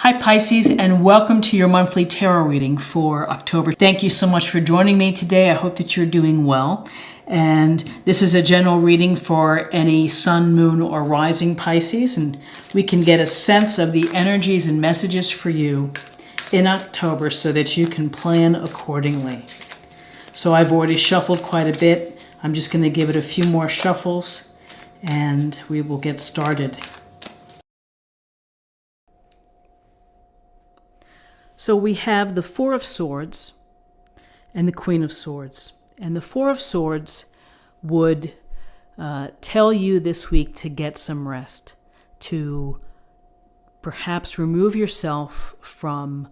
Hi Pisces, and welcome to your monthly tarot reading for October. Thank you so much for joining me today. I hope that you're doing well. And this is a general reading for any sun, moon, or rising Pisces, and we can get a sense of the energies and messages for you in October so that you can plan accordingly. So I've already shuffled quite a bit. I'm just going to give it a few more shuffles and we will get started. So we have the Four of Swords and the Queen of Swords. And the Four of Swords would tell you this week to get some rest, to perhaps remove yourself from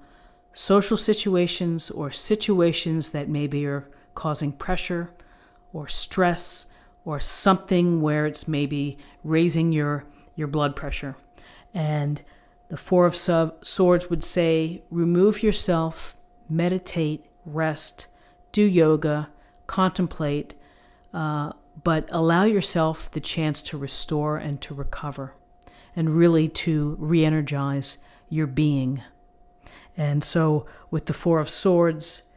social situations or situations that maybe are causing pressure or stress or something where it's maybe raising your blood pressure. And the Four of Swords would say, remove yourself, meditate, rest, do yoga, contemplate, but allow yourself the chance to restore and to recover, and really to re-energize your being. And so with the Four of Swords,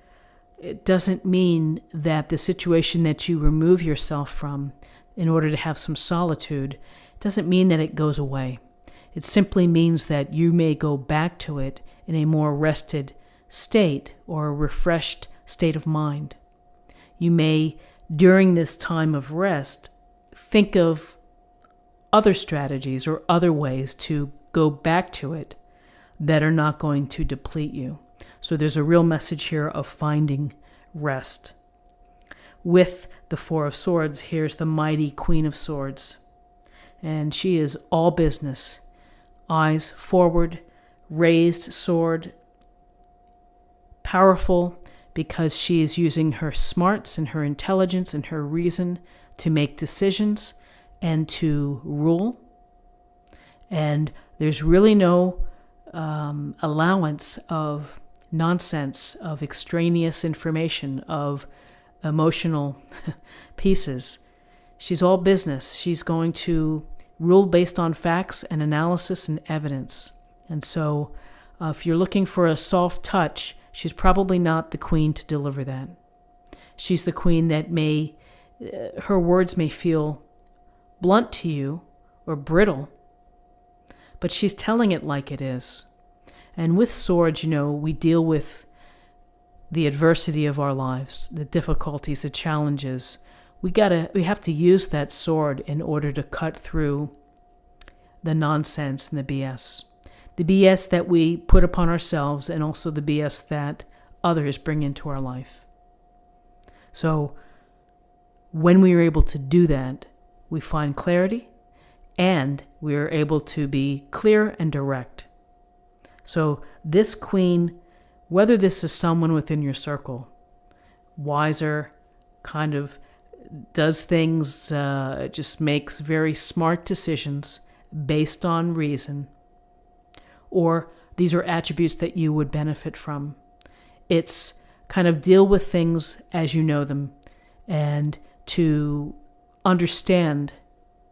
it doesn't mean that the situation that you remove yourself from in order to have some solitude, doesn't mean that it goes away. It simply means that you may go back to it in a more rested state or a refreshed state of mind. You may, during this time of rest, think of other strategies or other ways to go back to it that are not going to deplete you. So there's a real message here of finding rest. With the Four of Swords, here's the mighty Queen of Swords. And she is all business. Eyes forward, raised sword, powerful because she is using her smarts and her intelligence and her reason to make decisions and to rule. And there's really no allowance of nonsense, of extraneous information, of emotional pieces. She's all business. She's going to rule based on facts and analysis and evidence. And so if you're looking for a soft touch, she's probably not the queen to deliver that. She's the queen that her words may feel blunt to you or brittle, but she's telling it like it is. And with swords, we deal with the adversity of our lives, the difficulties, the challenges. We have to use that sword in order to cut through the nonsense and the BS. The BS that we put upon ourselves and also the BS that others bring into our life. So when we are able to do that, we find clarity and we are able to be clear and direct. So this queen, whether this is someone within your circle, wiser, kind of does things, just makes very smart decisions based on reason, or these are attributes that you would benefit from. It's kind of deal with things as you know them and to understand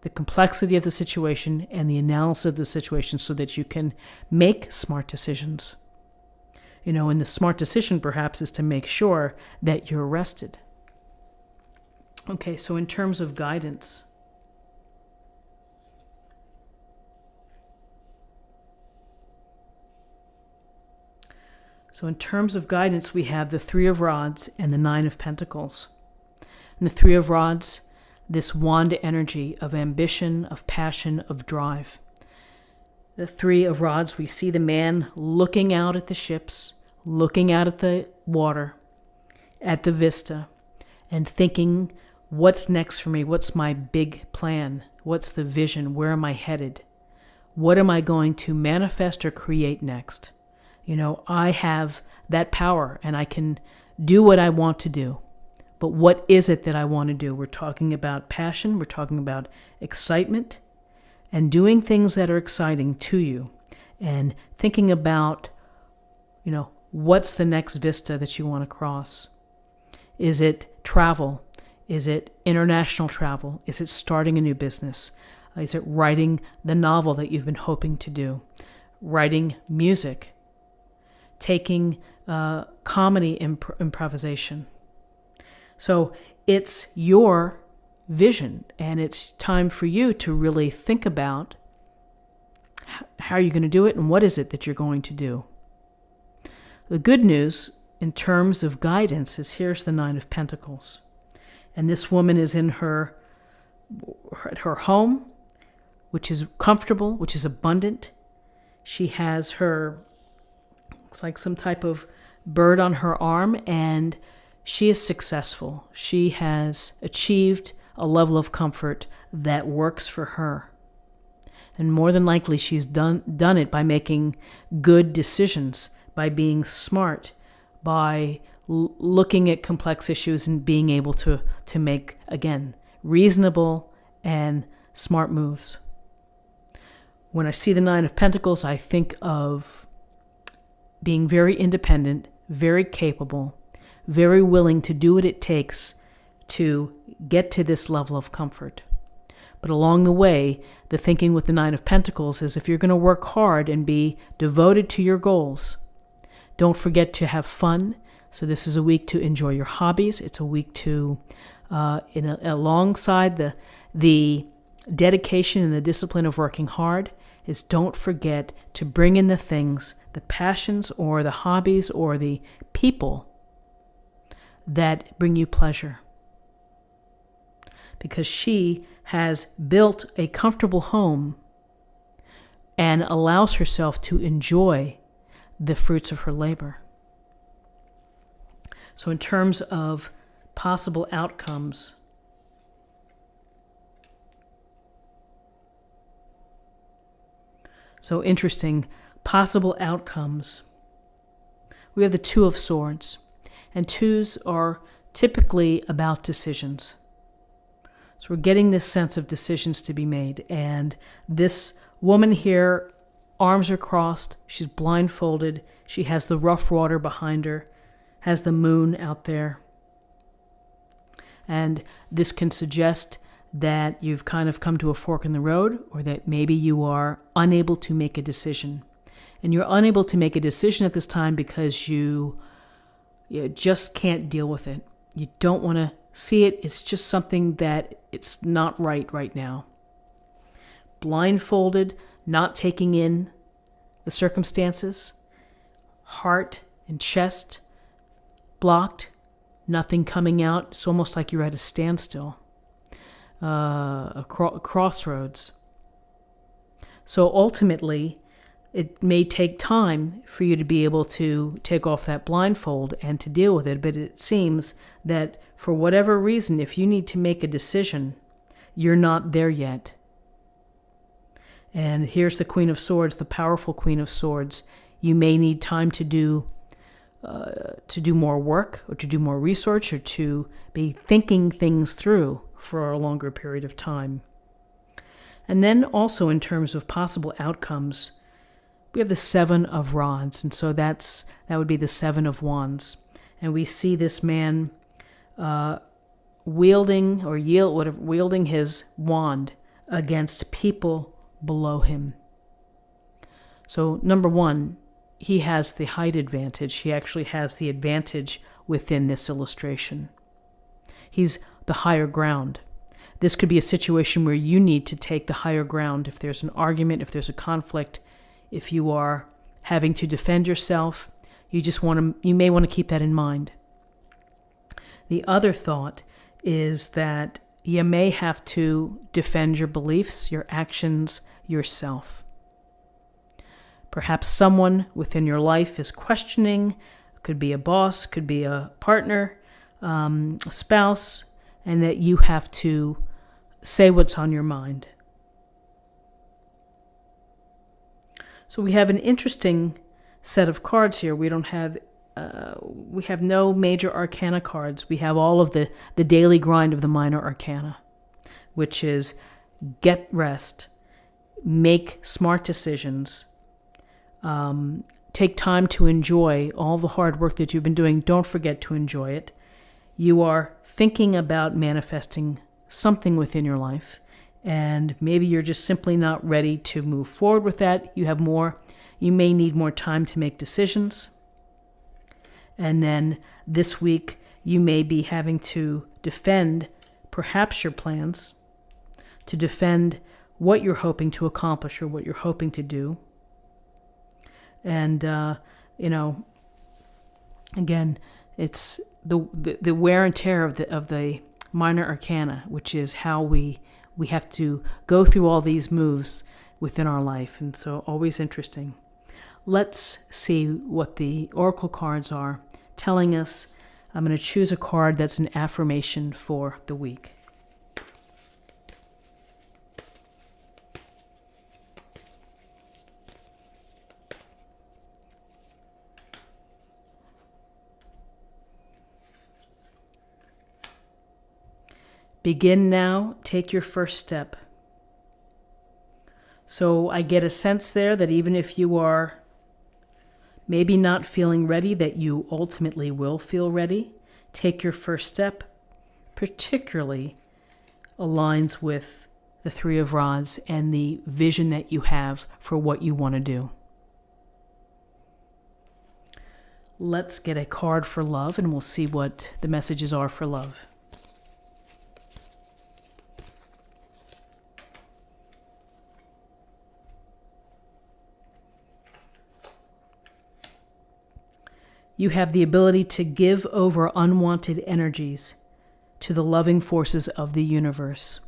the complexity of the situation and the analysis of the situation so that you can make smart decisions. And the smart decision perhaps is to make sure that you're rested. Okay, so in terms of guidance, we have the Three of Rods and the Nine of Pentacles. And the Three of Rods, this wand energy of ambition, of passion, of drive. The Three of Rods, we see the man looking out at the ships, looking out at the water, at the vista, and thinking, what's next for me? What's my big plan? What's the vision? Where am I headed? What am I going to manifest or create next? I have that power and I can do what I want to do. But what is it that I want to do? We're talking about passion. We're talking about excitement and doing things that are exciting to you and thinking about, what's the next vista that you want to cross? Is it travel? Is it international travel? Is it starting a new business? Is it writing the novel that you've been hoping to do? writing music, taking comedy improvisation. So it's your vision, and it's time for you to really think about how you're going to do it and what is it that you're going to do. The good news in terms of guidance is here's the Nine of Pentacles. And this woman is in her home, which is comfortable, which is abundant. She has her, looks like some type of bird on her arm, and she is successful. She has achieved a level of comfort that works for her. And more than likely, she's done it by making good decisions, by being smart, by looking at complex issues and being able to make, again, reasonable and smart moves. When I see the Nine of Pentacles, I think of being very independent, very capable, very willing to do what it takes to get to this level of comfort. But along the way, the thinking with the Nine of Pentacles is if you're going to work hard and be devoted to your goals, don't forget to have fun. So this is a week to enjoy your hobbies. It's a week to, alongside the dedication and the discipline of working hard, is don't forget to bring in the things, the passions or the hobbies or the people that bring you pleasure. Because she has built a comfortable home and allows herself to enjoy the fruits of her labor. So in terms of possible outcomes, so interesting, possible outcomes. We have the Two of Swords, and twos are typically about decisions. So we're getting this sense of decisions to be made. And this woman here, arms are crossed, she's blindfolded, she has the rough water behind her, has the moon out there. And this can suggest that you've kind of come to a fork in the road, or that maybe you are unable to make a decision. And you're unable to make a decision at this time because you just can't deal with it. You don't want to see it. It's just something that it's not right now. Blindfolded, not taking in the circumstances, heart and chest blocked, nothing coming out. It's almost like you're at a standstill, a crossroads. So ultimately, it may take time for you to be able to take off that blindfold and to deal with it, but it seems that for whatever reason, if you need to make a decision, you're not there yet. And here's the Queen of Swords, the powerful Queen of Swords. You may need time to do more work, or to do more research, or to be thinking things through for a longer period of time. And then also in terms of possible outcomes, we have the Seven of Rods, and so that would be the Seven of Wands. And we see this man wielding his wand against people below him. So number one, he has the height advantage. He actually has the advantage within this illustration. He's the higher ground. This could be a situation where you need to take the higher ground. If there's an argument, if there's a conflict, if you are having to defend yourself, you may want to keep that in mind. The other thought is that you may have to defend your beliefs, your actions, yourself. Perhaps someone within your life is questioning, could be a boss, could be a partner, a spouse, and that you have to say what's on your mind. So we have an interesting set of cards here. We have no major arcana cards. We have all of the daily grind of the minor arcana, which is get rest, make smart decisions, take time to enjoy all the hard work that you've been doing. Don't forget to enjoy it. You are thinking about manifesting something within your life, and maybe you're just simply not ready to move forward with that. You have more you may need more time to make decisions. And then this week, you may be having to defend perhaps your plans, to defend what you're hoping to accomplish or what you're hoping to do. And, again, it's the wear and tear of the minor arcana, which is how we have to go through all these moves within our life. And so always interesting. Let's see what the oracle cards are telling us. I'm going to choose a card that's an affirmation for the week. Begin now, take your first step. So I get a sense there that even if you are maybe not feeling ready, that you ultimately will feel ready. Take your first step, particularly aligns with the Three of Rods and the vision that you have for what you want to do. Let's get a card for love, and we'll see what the messages are for love. You have the ability to give over unwanted energies to the loving forces of the universe.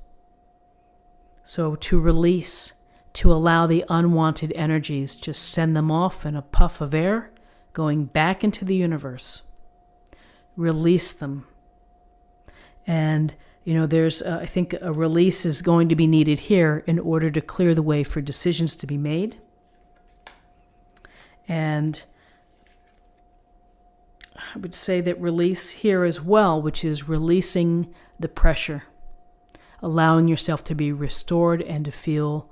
So to release, to allow the unwanted energies, just send them off in a puff of air, going back into the universe. Release them. And, there's, I think a release is going to be needed here in order to clear the way for decisions to be made. And I would say that release here as well, which is releasing the pressure, allowing yourself to be restored and to feel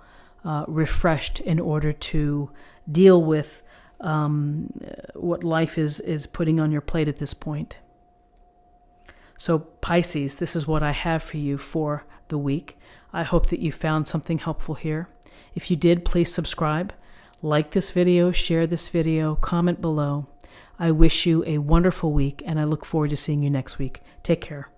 refreshed in order to deal with what life is putting on your plate at this point. So Pisces, this is what I have for you for the week. I hope that you found something helpful here. If you did, please subscribe, like this video, share this video, comment below. I wish you a wonderful week, and I look forward to seeing you next week. Take care.